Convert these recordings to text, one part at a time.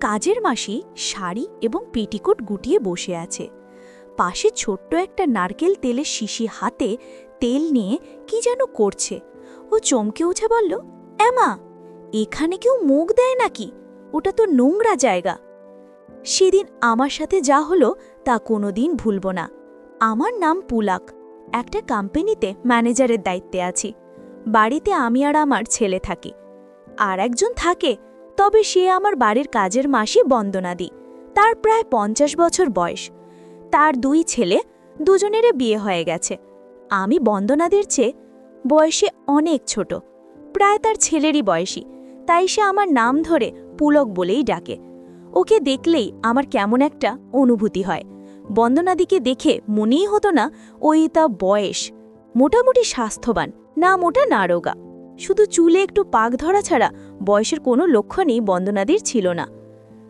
কাজের মাসি শাড়ি এবং পেটিকোট গুটিয়ে বসে আছে। পাশে ছোট্ট একটা নারকেল তেলের শিশি হাতে তেল নিয়ে কি যেন করছে। ও চমকে উঠে বলল, এমা, এখানে কেউ মুখ দেয় নাকি? ওটা তো নোংরা জায়গা। সেদিন আমার সাথে যা হলো তা কোনোদিন ভুলব না। আমার নাম পুলাক, একটা কোম্পানিতে ম্যানেজারের দায়িত্বে আছি। বাড়িতে আমি আর আমার ছেলে থাকি। আর একজন থাকে, তবে সে আমার বাড়ির কাজের মাসি বন্দনাদি। তার প্রায় 50 বছর বয়স। তার 2 ছেলে, দুজনেরই বিয়ে হয়ে গেছে। আমি বন্দনাদির চেয়ে বয়সে অনেক ছোট, প্রায় তার ছেলেরই বয়সী, তাই সে আমার নাম ধরে পুলক বলেই ডাকে। ওকে দেখলেই আমার কেমন একটা অনুভূতি হয়। বন্দনাদিকে দেখে মনেই হতো না ওই তা বয়স। মোটামুটি স্বাস্থ্যবান, না মোটা না রোগা, শুধু চুলে একটু পাক ধরা ছাড়া বয়সের কোনো লক্ষণই বন্দনাদির ছিল না।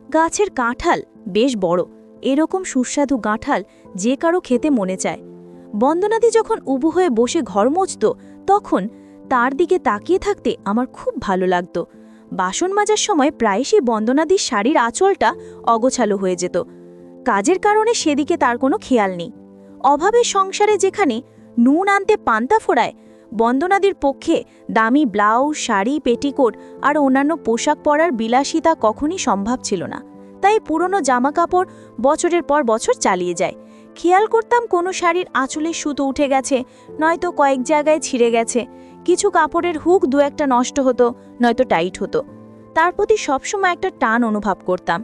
গাছের কাঁঠাল বেশ বড়, এরকম সুস্বাদু কাঁঠাল যে কারো খেতে মনে চায়। বন্দনাদি যখন উবু হয়ে বসে ঘর মুছত, তখন তার দিকে তাকিয়ে থাকতে আমার খুব ভালো লাগত। বাসন মাজার সময় প্রায়শই বন্দনাদির শাড়ির আঁচলটা অগোছালো হয়ে যেত। কাজের কারণে সেদিকে তার কোনো খেয়াল নেই। অভাবের সংসারে যেখানে নুন আনতে পান্তা ফোড়ায়, বন্দনাদির পক্ষে দামি ব্লাউজ, শাড়ি, পেটিকোট আর অন্যান্য পোশাক পরার বিলাসিতা কখনই সম্ভব ছিল না। তাই পুরনো জামাকাপড় বছরের পর বছর চালিয়ে যায়। খেয়াল করতাম কোনো শাড়ির আঁচলের সুতো উঠে গেছে, নয়তো কয়েক জায়গায় ছিঁড়ে গেছে। কিছু কাপড়ের হুক দু একটা নষ্ট হতো, নয়তো টাইট হতো। তার প্রতি সবসময় একটা টান অনুভব করতাম।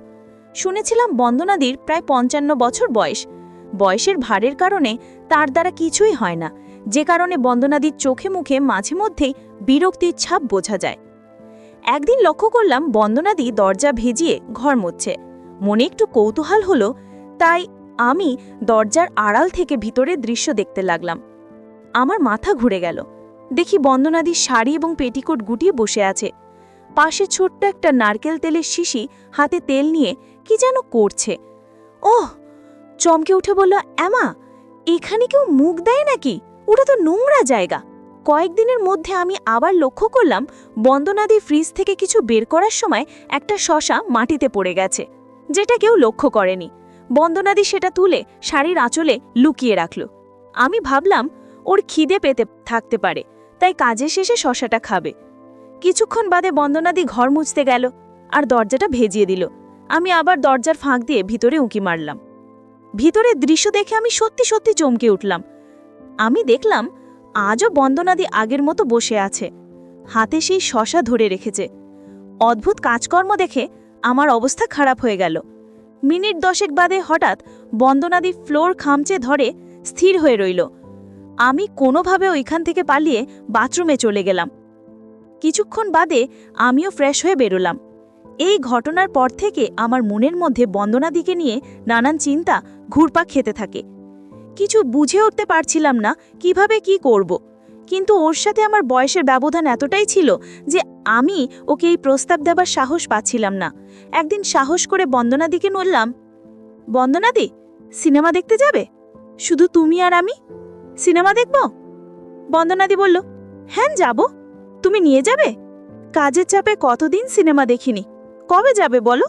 শুনেছিলাম বন্দনাদির প্রায় 55 বছর বয়স। বয়সের ভারের কারণে তার দ্বারা কিছুই হয় না, যে কারণে বন্দনাদির চোখে মুখে মাঝে মধ্যেই বিরক্তির ছাপ বোঝা যায়। একদিন লক্ষ্য করলাম বন্দনাদি দরজা ভেজিয়ে ঘর মুছছে। মনে একটু কৌতূহল হলো, তাই আমি দরজার আড়াল থেকে ভিতরের দৃশ্য দেখতে লাগলাম। আমার মাথা ঘুরে গেল। দেখি বন্দনাদির শাড়ি এবং পেটিকোট গুটিয়ে বসে আছে। পাশে ছোট্ট একটা নারকেল তেলের শিশি হাতে তেল নিয়ে কি যেন করছে। ওহ! চমকে উঠে বলল, এমা, এখানে কেউ মুখ দেয় নাকি? ওটা তো নোংরা জায়গা। কয়েকদিনের মধ্যে আমি আবার লক্ষ্য করলাম বন্দনাদি ফ্রিজ থেকে কিছু বের করার সময় একটা শসা মাটিতে পড়ে গেছে, যেটা কেউ লক্ষ্য করেনি। বন্দনাদি সেটা তুলে শাড়ির আঁচলে লুকিয়ে রাখল। আমি ভাবলাম ওর খিদে পেতে থাকতে পারে, তাই কাজের শেষে শসাটা খাবে। কিছুক্ষণ বাদে বন্দনাদি ঘর মুছতে গেল আর দরজাটা ভেজিয়ে দিল। আমি আবার দরজার ফাঁক দিয়ে ভিতরে উঁকি মারলাম। ভিতরের দৃশ্য দেখে আমি সত্যি সত্যি চমকে উঠলাম। আমি দেখলাম আজও বন্দনাদি আগের মতো বসে আছে, হাতে সেই শসা ধরে রেখেছে। অদ্ভুত কাজকর্ম দেখে আমার অবস্থা খারাপ হয়ে গেল। মিনিট 10 বাদে হঠাৎ বন্দনাদি ফ্লোর খামচে ধরে স্থির হয়ে রইল। আমি কোনোভাবে ওইখান থেকে পালিয়ে বাথরুমে চলে গেলাম। কিছুক্ষণ বাদে আমিও ফ্রেশ হয়ে বেরোলাম। এই ঘটনার পর থেকে আমার মনের মধ্যে বন্দনাদিকে নিয়ে নানান চিন্তা ঘুরপাক খেতে থাকে। কিছু বুঝে উঠতে পারছিলাম না কিভাবে কি করব, কিন্তু ওর সাথে আমার বয়সের ব্যবধান এতটাই ছিল যে আমি ওকে এই প্রস্তাব দেবার সাহস পাচ্ছিলাম না। একদিন সাহস করে বন্দনাদিকে বললাম, বন্দনাদি, সিনেমা দেখতে যাবে? শুধু তুমি আর আমি সিনেমা দেখব? বন্দনাদি বলল, হ্যাঁ যাব। তুমি নিয়ে যাবে? কাজের চাপে কতদিন সিনেমা দেখিনি, কবে যাবে বলো?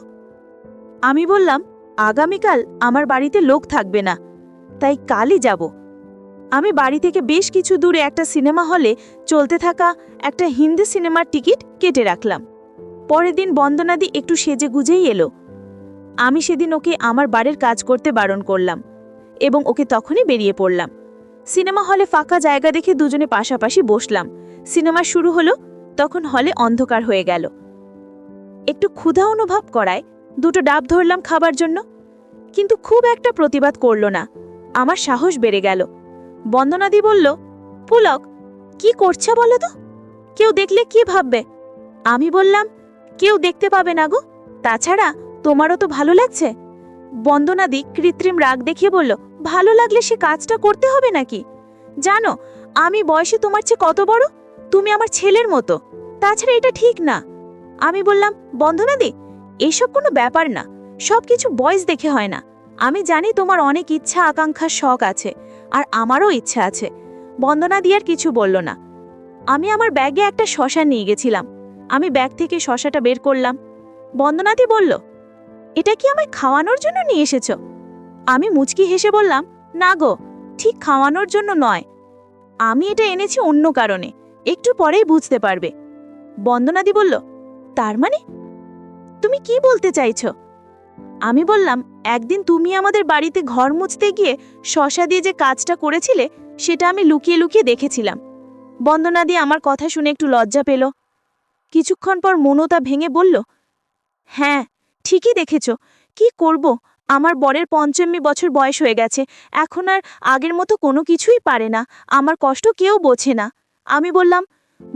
আমি বললাম, আগামীকাল আমার বাড়িতে লোক থাকবে না, তাই কালই যাব। আমি বাড়ি থেকে বেশ কিছু দূরে একটা সিনেমা হলে চলতে থাকা একটা হিন্দি সিনেমার টিকিট কেটে রাখলাম। পরের দিন বন্দনাদি একটু সেজে গুজেই এলো। আমি সেদিন ওকে আমার বাড়ির কাজ করতে বারণ করলাম এবং ওকে তখনই বেরিয়ে পড়লাম। সিনেমা হলে ফাঁকা জায়গা দেখে দুজনে পাশাপাশি বসলাম। সিনেমা শুরু হলো, তখন হলে অন্ধকার হয়ে গেল। একটু ক্ষুধা অনুভব করায় দুটো ডাব ধরলাম খাবার জন্য, কিন্তু খুব একটা প্রতিবাদ করল না। আমার সাহস বেড়ে গেল। বন্দনাদি বলল, পুলক, কি করছে বলো তো? কেউ দেখলে কি ভাববে? আমি বললাম, কেউ দেখতে পাবে না গো, তাছাড়া তোমারও তো ভালো লাগছে। বন্দনাদি কৃত্রিম রাগ দেখিয়ে বলল, ভালো লাগলে সে কাজটা করতে হবে নাকি? জানো আমি বয়সে তোমার চেয়ে কত বড়? তুমি আমার ছেলের মতো, তাছাড়া এটা ঠিক না। আমি বললাম, বন্দনাদি, এসব কোনো ব্যাপার না, সবকিছু বয়স দেখে হয় না। আমি জানি তোমার অনেক ইচ্ছা আকাঙ্ক্ষা শখ আছে, আর আমারও ইচ্ছা আছে। বন্দনাদি আর কিছু বলল না। আমি আমার ব্যাগে একটা শসা নিয়ে গেছিলাম। আমি ব্যাগ থেকে শসাটা বের করলাম। বন্দনাদি বলল, এটা কি আমায় খাওয়ানোর জন্য নিয়ে এসেছো? আমি মুচকি হেসে বললাম, না গো, ঠিক খাওয়ানোর জন্য নয়। আমি এটা এনেছি অন্য কারণে, একটু পরেই বুঝতে পারবে। বন্দনাদি বলল, তার মানে তুমি কি বলতে চাইছো? আমি বললাম, একদিন তুমি আমাদের বাড়িতে ঘর মুছতে গিয়ে শশা দিয়ে যে কাজটা করেছিলে সেটা আমি লুকিয়ে লুকিয়ে দেখেছিলাম। বন্দনাদি আমার কথা শুনে একটু লজ্জা পেল। কিছুক্ষণ পর মনতা ভেঙে বলল, হ্যাঁ, ঠিকই দেখেছ। কি করব, আমার বরের 85 বছর বয়স হয়ে গেছে, এখন আর আগের মতো কোনো কিছুই পারে না, আমার কষ্ট কেউ বোঝে না। আমি বললাম,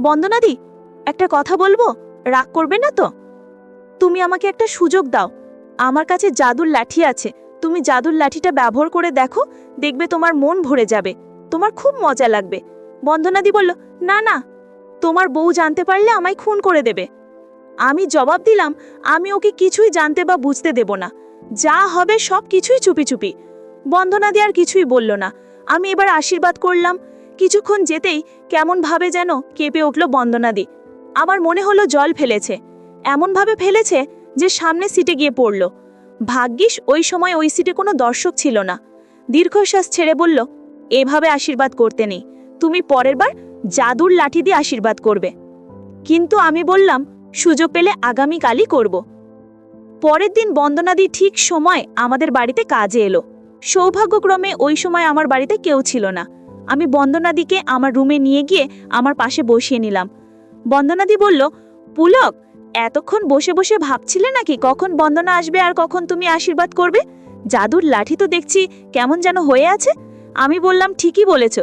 বন্দনাদি, একটা কথা বলবো, রাগ করবে না তো? তুমি আমাকে একটা সুযোগ দাও। আমার কাছে জাদুর লাঠি আছে, তুমি জাদুর লাঠিটা ব্যবহার করে দেখো, দেখবে তোমার মন ভরে যাবে, তোমার খুব মজা লাগবে। বন্দনাদি বলল, না না, তোমার বউ জানতে পারলে আমায় খুন করে দেবে। আমি জবাব দিলাম, আমি ওকে কিছুই জানতে বা বুঝতে দেব না, যা হবে সব কিছুই চুপি চুপি। বন্দনাদি আর কিছুই বলল না। আমি এবার আশীর্বাদ করলাম। কিছুক্ষণ যেতেই কেমনভাবে যেন কেঁপে উঠল বন্দনাদি। আমার মনে হলো জল ফেলেছে, এমনভাবে ফেলেছে যে সামনে সিটে গিয়ে পড়ল। ভাগ্যিস ওই সময় ওই সিটে কোনো দর্শক ছিল না। দীর্ঘশ্বাস ছেড়ে বলল, এভাবে আশীর্বাদ করতে নেই, তুমি পরের বার জাদুর লাঠি দিয়ে আশীর্বাদ করবে। কিন্তু আমি বললাম, সুযোগ পেলে আগামীকালই করব। পরের দিন বন্দনাদি ঠিক সময় আমাদের বাড়িতে কাজে এলো। সৌভাগ্যক্রমে ওই সময় আমার বাড়িতে কেউ ছিল না। আমি বন্দনাদিকে আমার রুমে নিয়ে গিয়ে আমার পাশে বসিয়ে নিলাম। বন্দনাদি বলল, পুলক, এতক্ষণ বসে বসে ভাবছিলে নাকি কখন বন্দনা আসবে আর কখন তুমি আশীর্বাদ করবে? জাদুর লাঠি তো দেখছি কেমন যেন হয়ে আছে। আমি বললাম, ঠিকই বলেছ।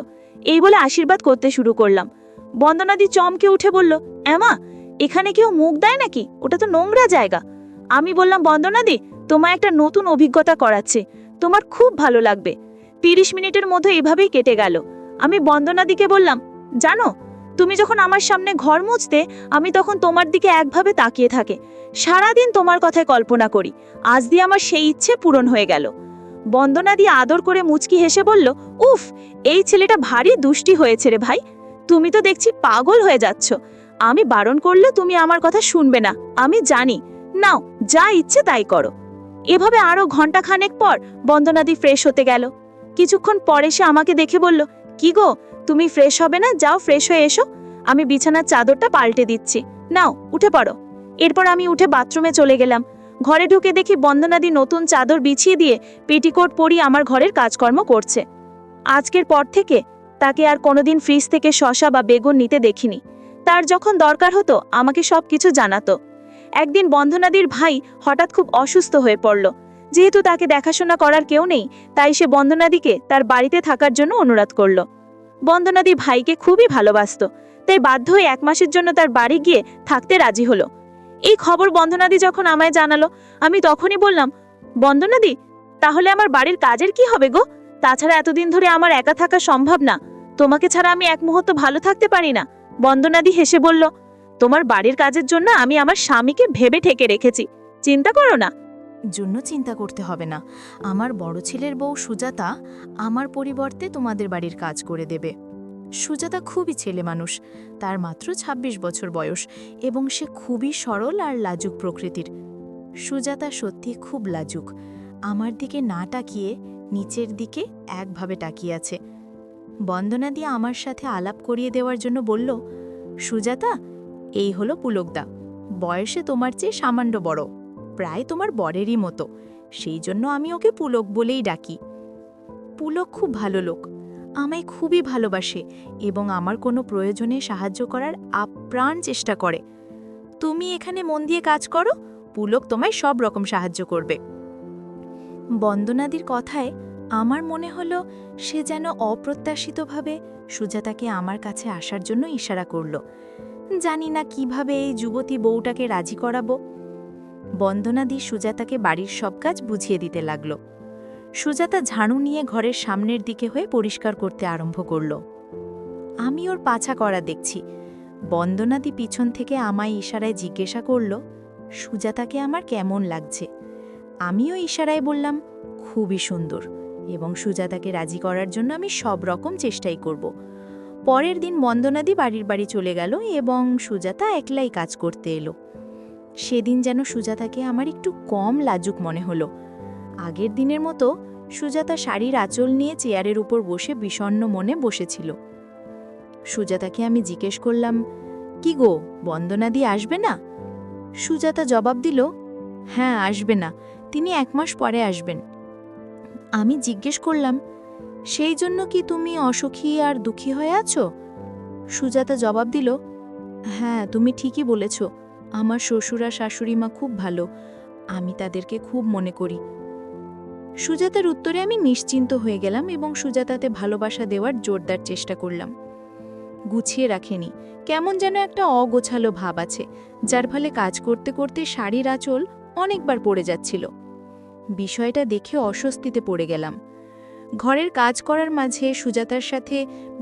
এই বলে আশীর্বাদ করতে শুরু করলাম। বন্দনাদি চমকে উঠে বলল, এমা, এখানে কেউ মুখ দেয় নাকি? ওটা তো নোংরা জায়গা। আমি বললাম, বন্দনাদি, তোমায় একটা নতুন অভিজ্ঞতা করাচ্ছে, তোমার খুব ভালো লাগবে। 30 মিনিটের মধ্যে এভাবেই কেটে গেল। আমি বন্দনাদিকে বললাম, জানো, তুমি যখন আমার সামনে ঘর মুছতে, আমি তখন তোমার দিকে একভাবে তাকিয়ে থাকে, সারাদিন তোমার কথায় কল্পনা করি। আজ দিয়ে আমার সেই ইচ্ছে পূরণ হয়ে গেল। বন্দনাদি আদর করে মুচকি হেসে বলল, উফ, এই ছেলেটা ভারী দুষ্টি হয়েছে রে ভাই, তুমি তো দেখছি পাগল হয়ে যাচ্ছ। আমি বারণ করলে তুমি আমার কথা শুনবে না, আমি জানি। নাও, যা ইচ্ছে তাই করো। এভাবে আরো ঘন্টাখানেক পর বন্দনাদি ফ্রেশ হতে গেল। কিছুক্ষণ পরে সে আমাকে দেখে বলল, কি গো, তুমি ফ্রেশ হবে না? যাও, ফ্রেশ হয়ে এসো, আমি বিছানার চাদরটা পাল্টে দিচ্ছি, নাও উঠে পড়ো। এরপর আমি উঠে বাথরুমে চলে গেলাম। ঘরে ঢুকে দেখি বন্দনাদি নতুন চাদর বিছিয়ে দিয়ে পেটিকোট পরিয়ে আমার ঘরের কাজকর্ম করছে। আজকের পর থেকে তাকে আর কোনোদিন ফ্রিজ থেকে শসা বা বেগুন নিতে দেখিনি। তার যখন দরকার হতো আমাকে সবকিছু জানাতো। একদিন বন্দনাদির ভাই হঠাৎ খুব অসুস্থ হয়ে পড়ল। যেহেতু তাকে দেখাশোনা করার কেউ নেই, তাই সে বন্দনাদিকে তার বাড়িতে থাকার জন্য অনুরোধ করল। বন্দনাদি ভাইকে খুবই ভালোবাসত, তাই বাধ্য হয়ে 1 মাসের জন্য তার বাড়ি গিয়ে থাকতে রাজি হলো। এই খবর বন্দনাদি যখন আমায় জানালো, আমি তখনই বললাম, বন্দনাদি, তাহলে আমার বাড়ির কাজের কি হবে গো? তাছাড়া এতদিন ধরে আমার একা থাকা সম্ভব না, তোমাকে ছাড়া আমি এক মুহূর্ত ভালো থাকতে পারি না। বন্দনাদি হেসে বলল, তোমার বাড়ির কাজের জন্য আমি আমার স্বামীকে ভেবে ঠেকে রেখেছি, চিন্তা করো না। জন্য চিন্তা করতে হবে না, আমার বড় ছেলের বউ সুজাতা আমার পরিবর্তে তোমাদের বাড়ির কাজ করে দেবে। সুজাতা খুবই ছেলে মানুষ, তার মাত্র 26 বছর বয়স এবং সে খুবই সরল আর লাজুক প্রকৃতির। সুজাতা সত্যি খুব লাজুক, আমার দিকে না তাকিয়ে নিচের দিকে একভাবে তাকিয়ে আছে। বন্দনাদি আমার সাথে আলাপ করিয়ে দেওয়ার জন্য বলল, সুজাতা, এই হলো পুলকদা, বয়সে তোমার চেয়ে সামান্য বড়, প্রায় তোমার বরেরই মতো, সেই জন্য আমি ওকে পুলক বলেই ডাকি। পুলক খুব ভালো লোক, আমায় খুবই ভালোবাসে এবং আমার কোনো প্রয়োজনে সাহায্য করার আপ্রাণ চেষ্টা করে। তুমি এখানে মন দিয়ে কাজ করো, পুলক তোমায় সব রকম সাহায্য করবে। বন্দনাদির কথায় আমার মনে হলো সে যেন অপ্রত্যাশিতভাবে সুজাতাকে আমার কাছে আসার জন্য ইশারা করল। জানি না কিভাবে এই যুবতী বউটাকে রাজি করাবো। বন্দনাদি সুজাতাকে বাড়ির সব কাজ বুঝিয়ে দিতে লাগল। সুজাতা ঝাড়ু নিয়ে ঘরের সামনের দিকে হয়ে পরিষ্কার করতে আরম্ভ করল। আমি ওর পাছা করা দেখছি। বন্দনাদি পিছন থেকে আমায় ইশারায় জিজ্ঞাসা করল, সুজাতাকে আমার কেমন লাগছে। আমিও ইশারায় বললাম, খুবই সুন্দর, এবং সুজাতাকে রাজি করার জন্য আমি সব রকম চেষ্টাই করব। পরের দিন বন্দনাদি বাড়ি চলে গেল এবং সুজাতা একলাই কাজ করতে এলো। সেদিন যেন সুজাতাকে আমার একটু কম লাজুক মনে হলো। আগের দিনের মতো সুজাতা শাড়ির আঁচল নিয়ে চেয়ারের উপর বসে বিষণ্ণ মনে বসেছিল। সুজাতাকে আমি জিজ্ঞেস করলাম, কি গো, বন্দনাদি আসবে না? সুজাতা জবাব দিল, হ্যাঁ আসবে না, তিনি 1 মাস পরে আসবেন। আমি জিজ্ঞেস করলাম, সেই জন্য কি তুমি অসুখী আর দুঃখী হয়ে আছো? সুজাতা জবাব দিল, হ্যাঁ তুমি ঠিকই বলেছ, আমার শ্বশুর আর শাশুড়ি মা খুব ভালো, আমি তাদেরকে খুব মনে করি। সুজাতার উত্তরে আমি নিশ্চিন্ত হয়ে গেলাম এবং সুজাতাতে ভালোবাসা দেওয়ার জোরদার চেষ্টা করলাম। গুছিয়ে রাখেনি, কেমন যেন একটা অগোছালো ভাব আছে, যার ফলে কাজ করতে করতে শাড়ির আঁচল অনেকবার পড়ে যাচ্ছিল। বিষয়টা দেখে অস্বস্তিতে পড়ে গেলাম। ঘরের কাজ করার মাঝে সুজাতার সাথে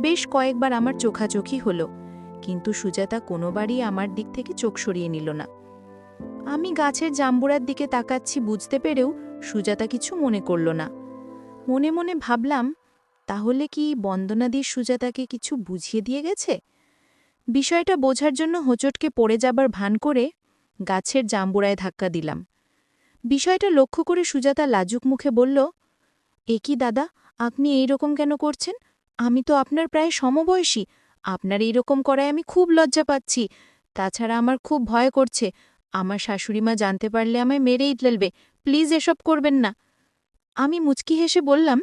বেশ কয়েকবার আমার চোখাচোখি হলো, কিন্তু সুজাতা কোনোবারই আমার দিক থেকে চোখ সরিয়ে নিল না। আমি গাছের জাম্বুরার দিকে তাকাচ্ছি বুঝতে পেরেও সুজাতা কিছু মনে করল না। মনে মনে ভাবলাম, তাহলে কি বন্দনাদির সুজাতাকে কিছু বুঝিয়ে দিয়ে গেছে? বিষয়টা বোঝার জন্য হোঁচটকে পড়ে যাবার ভান করে গাছের জাম্বুরায় ধাক্কা দিলাম। বিষয়টা লক্ষ্য করে সুজাতা লাজুক মুখে বলল, এ কি দাদা, আপনি এই রকম কেন করছেন? আমি তো আপনার প্রায় সমবয়সী, আপনার এই রকম করায় আমি খুব লজ্জা পাচ্ছি। তাছাড়া আমার খুব ভয় করছে, আমার শাশুড়িমা জানতে পারলে আমায় মেরেই ফেলবে, প্লিজ এসব করবেন না। আমি মুচকি হেসে বললাম,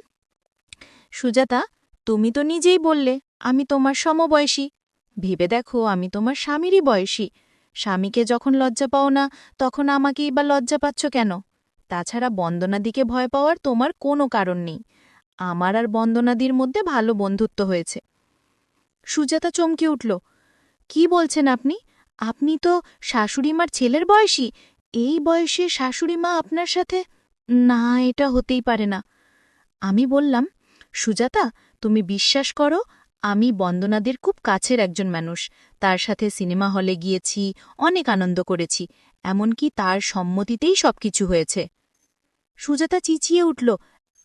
সুজাতা, তুমি তো নিজেই বললে আমি তোমার সমবয়সী। ভেবে দেখো, আমি তোমার স্বামীরই বয়সী। স্বামীকে যখন লজ্জা পাও না, তখন আমাকেই বা লজ্জা পাচ্ছ কেন? তাছাড়া বন্দনাদিকে ভয় পাওয়ার তোমার কোনো কারণ নেই। আমার আর বন্দনাদির মধ্যে ভালো বন্ধুত্ব হয়েছে। সুজাতা চমকে উঠল, কি বলছেন আপনি? আপনি তো শাশুড়িমার ছেলের বয়সী, এই বয়সে শাশুড়িমা আপনার সাথে? না, এটা হতেই পারে না। আমি বললাম, সুজাতা, তুমি বিশ্বাস করো, আমি বন্দনাদের খুব কাছের একজন মানুষ, তার সাথে সিনেমা হলে গিয়েছি, অনেক আনন্দ করেছি, এমনকি তার সম্মতিতেই সবকিছু হয়েছে। সুজাতা চিচিয়ে উঠল,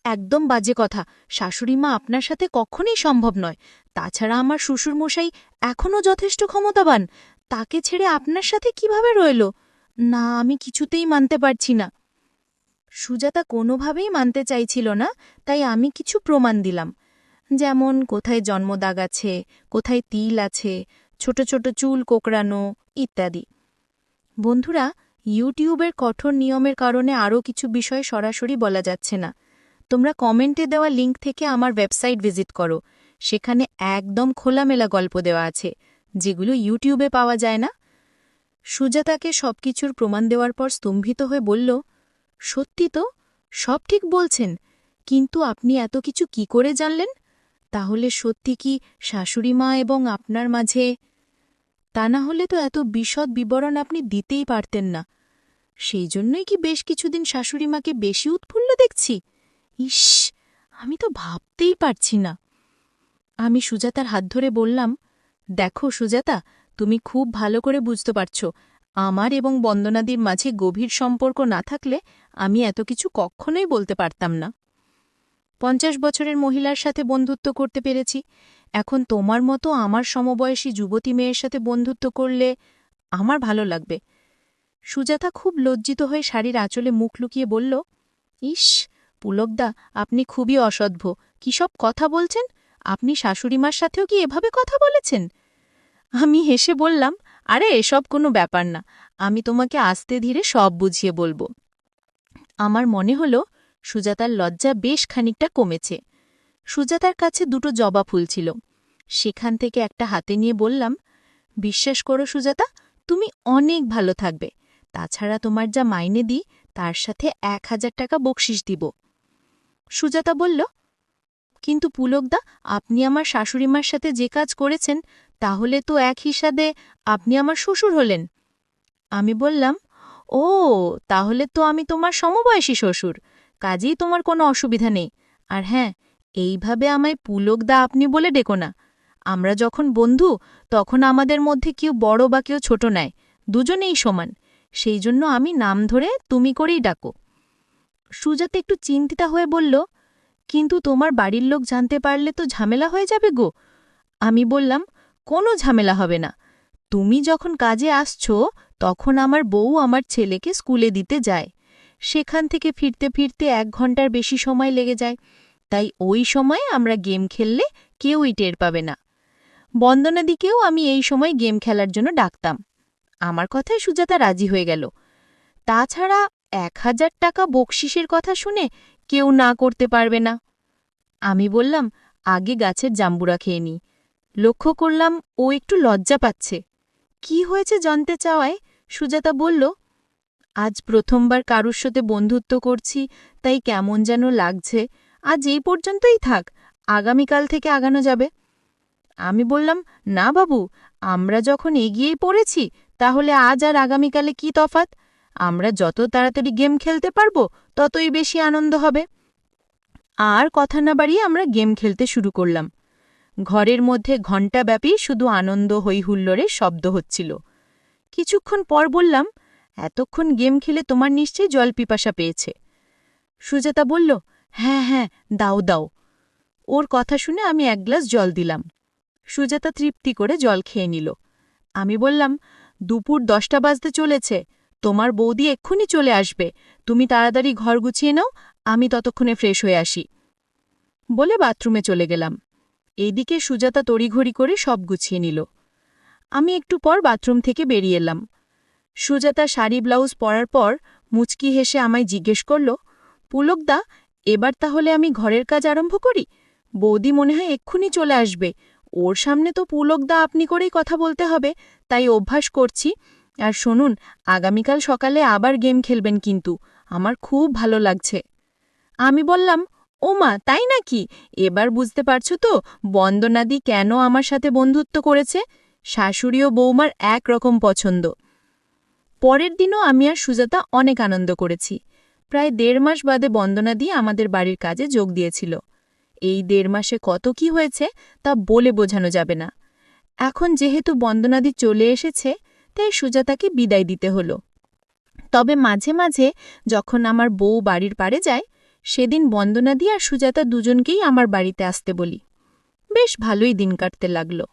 একদম বাজে কথা, শাশুড়িমা আপনার সাথে কখনোই সম্ভব নয়। তাছাড়া আমার শ্বশুরমশাই এখনও যথেষ্ট ক্ষমতাবান, তাকে ছেড়ে আপনার সাথে কিভাবে রইল? না, আমি কিছুতেই মানতে পারছি না। সুজাতা কোনোভাবেই মানতে চাইছিল না, তাই আমি কিছু প্রমাণ দিলাম, যেমন কোথায় জন্মদাগ আছে, কোথায় তিল আছে, ছোট ছোট চুল কোঁকড়ানো ইত্যাদি। বন্ধুরা, ইউটিউবের কঠোর নিয়মের কারণে আরও কিছু বিষয় সরাসরি বলা যাচ্ছে না। তোমরা কমেন্টে দেওয়া লিঙ্ক থেকে আমার ওয়েবসাইট ভিজিট করো, সেখানে একদম খোলামেলা গল্প দেওয়া আছে, যেগুলো ইউটিউবে পাওয়া যায় না। সুজাতাকে সবকিছুর প্রমাণ দেওয়ার পর স্তম্ভিত হয়ে বলল, সত্যি তো, সব ঠিক বলছেন, কিন্তু আপনি এত কিছু কি করে জানলেন? তাহলে সত্যি কি শাশুড়িমা এবং আপনার মাঝে? তা না হলে তো এত বিশদ বিবরণ আপনি দিতেই পারতেন না। সেই জন্যই কি বেশ কিছুদিন শাশুড়িমাকে বেশি উৎফুল্ল দেখছি? ইস, আমি তো ভাবতেই পারছি না। আমি সুজাতার হাত ধরে বললাম, দেখো সুজাতা, তুমি খুব ভালো করে বুঝতে পারছ, আমার এবং বন্দনাদির মাঝে গভীর সম্পর্ক না থাকলে আমি এত কিছু কখনোই বলতে পারতাম না। 50 বছরের মহিলার সাথে বন্ধুত্ব করতে পেরেছি, এখন তোমার মতো আমার সমবয়সী যুবতী মেয়ের সাথে বন্ধুত্ব করলে আমার ভালো লাগবে। সুজাতা খুব লজ্জিত হয়ে শাড়ির আঁচলে মুখ লুকিয়ে বলল, ইস, পুলকদা, আপনি খুবই অসভ্য, কি সব কথা বলছেন? আপনি শাশুড়িমার সাথেও কি এভাবে কথা বলেছেন? আমি হেসে বললাম, আরে এসব কোনো ব্যাপার না, আমি তোমাকে আস্তে ধীরে সব বুঝিয়ে বলবো। আমার মনে হলো সুজাতার লজ্জা বেশ খানিকটা কমেছে। সুজাতার কাছে 2টো জবা ফুল ছিল, সেখান থেকে একটা হাতে নিয়ে বললাম, বিশ্বাস করো সুজাতা, তুমি অনেক ভালো থাকবে। তাছাড়া তোমার যা মাইনে দিই তার সাথে 1000 টাকা বকশিশ দিব। সুজাতা বলল, কিন্তু পুলকদা, আপনি আমার শাশুড়িমার সাথে যে কাজ করেছেন, তাহলে তো এক হিসাবে আপনি আমার শ্বশুর হলেন। আমি বললাম, ও, তাহলে তো আমি তোমার সমবয়সী শ্বশুর, কাজেই তোমার কোনো অসুবিধা নেই। আর হ্যাঁ, এইভাবে আমায় পুলকদা আপনি বলে ডেকো না। আমরা যখন বন্ধু, তখন আমাদের মধ্যে কেউ বড় বা কেউ ছোট নয়, দুজনেই সমান, সেই জন্য আমি নাম ধরে তুমি করেই ডাকো। সুজাতা একটু চিন্তিতা হয়ে বলল, কিন্তু তোমার বাড়ির লোক জানতে পারলে তো ঝামেলা হয়ে যাবে গো। আমি বললাম, কোনো ঝামেলা হবে না, তুমি যখন কাজে আসছো তখন আমার বউ আমার ছেলেকে স্কুলে দিতে যায়। সেখান থেকে ফিরতে ফিরতে 1 ঘন্টার বেশি সময় লেগে যায়। তাই ওই সময় আমরা গেম খেললে কেউই টের পাবে না। বন্দনাদিকেও আমি এই সময় গেম খেলার জন্য ডাকতাম। আমার কথায় সুজাতা রাজি হয়ে গেল। তাছাড়া 1000 টাকা বকশিসের কথা শুনে কেউ না করতে পারবে না। আমি বললাম, আগে গাছের জাম্বুরা খেয়ে নি। লক্ষ্য করলাম ও একটু লজ্জা পাচ্ছে। কি হয়েছে জানতে চাওয়ায় সুজাতা বলল, আজ প্রথমবার কারুর সাথে বন্ধুত্ব করছি, তাই কেমন যেন লাগছে। আজ এই পর্যন্তই থাক, আগামীকাল থেকে আগানো যাবে। আমি বললাম, না বাবু, আমরা যখন এগিয়েই পড়েছি তাহলে আজ আর আগামীকালে কি তফাৎ? আমরা যত তাড়াতাড়ি গেম খেলতে পারব ততই বেশি আনন্দ হবে। আর কথা না বাড়িয়ে আমরা গেম খেলতে শুরু করলাম। ঘরের মধ্যে ঘণ্টাব্যাপী শুধু আনন্দ হৈহুল্লোড়ের শব্দ হচ্ছিল। কিছুক্ষণ পর বললাম, এতক্ষণ গেম খেলে তোমার নিশ্চয়ই জল পিপাসা পেয়েছে। সুজাতা বলল, হ্যাঁ হ্যাঁ, দাও দাও। ওর কথা শুনে আমি 1 গ্লাস জল দিলাম। সুজাতা তৃপ্তি করে জল খেয়ে নিল। আমি বললাম, দুপুর 10টা বাজতে চলেছে, তোমার বৌদি এক্ষুনি চলে আসবে। তুমি তাড়াতাড়ি ঘর গুছিয়ে নাও, আমি ততক্ষণে ফ্রেশ হয়ে আসি। বলে বাথরুমে চলে গেলাম। এইদিকে সুজাতা তড়িঘড়ি করে সব গুছিয়ে নিল। আমি একটু পর বাথরুম থেকে বেরিয়ে এলাম। সুজাতা শাড়ি ব্লাউজ পরার পর মুচকি হেসে আমায় জিজ্ঞেস করল, পুলকদা, এবার তাহলে আমি ঘরের কাজ আরম্ভ করি? বৌদি মনে হয় এক্ষুনি চলে আসবে। ওর সামনে তো পুলকদা আপনি করেই কথা বলতে হবে, তাই অভ্যাস করছি। আর শুনুন, আগামীকাল সকালে আবার গেম খেলবেন কিন্তু, আমার খুব ভালো লাগছে। আমি বললাম, ও মা, তাই নাকি? এবার বুঝতে পারছো তো বন্দনাদি কেন আমার সাথে বন্ধুত্ব করেছে? শাশুড়ি ও বৌমার একরকম পছন্দ। পরের দিনও আমি আর সুজাতা অনেক আনন্দ করেছি। প্রায় 1.5 মাস বাদে বন্দনাদি আমাদের বাড়ির কাজে যোগ দিয়েছিল। এই 1.5 মাসে কত কি হয়েছে তা বলে বোঝানো যাবে না। এখন যেহেতু বন্দনাদি চলে এসেছে, তাই সুজাতাকে বিদায় দিতে হলো। তবে মাঝে মাঝে যখন আমার বউ বাড়ির পাড়ে যায়, সেদিন বন্দনাদি আর সুজাতা দুজনকেই আমার বাড়িতে আসতে বলি। বেশ ভালোই দিন কাটতে লাগলো।